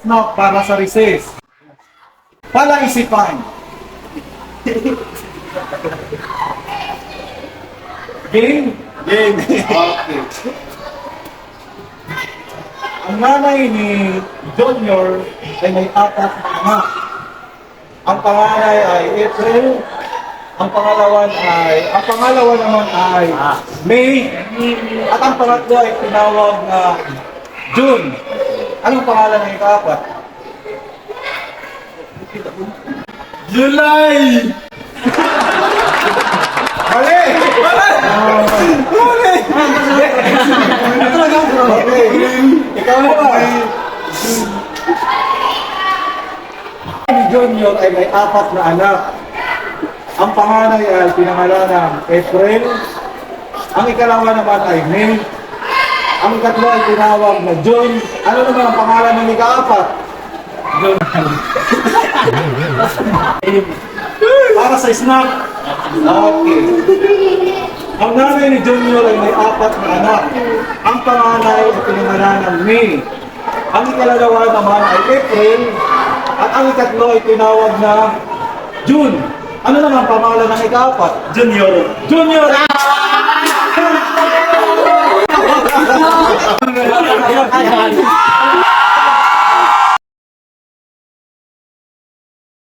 snack para sa recess? Palaisipan. Game? Game. Okay. Ang nanay ni Junior ay may 4 na anak. Ang panganay ay April. Ang pangalawa naman ay May. At ang pangatlo ay tinawag na June. Anong pangalan ng ika-4? July! Mali! Mali! Okay. Ikaw na ba? Si Junior ay may 4 na anak. Ang panganay ay pinangalan ng April. Ang ikalawa naman ay May. Ang ikatlo ay tinawag na June. Ano naman ang pangalan ng ika-4? June. Para sa snack. Okay. Ang nanay ni Junior ay may 4 na anak. Ang panganay ay pinangalan ng May. Ang ikalawa naman ay April. At ang ikatlo ay tinawag na June. Ano naman ang pangalan ng ika-4? Junior. Junior!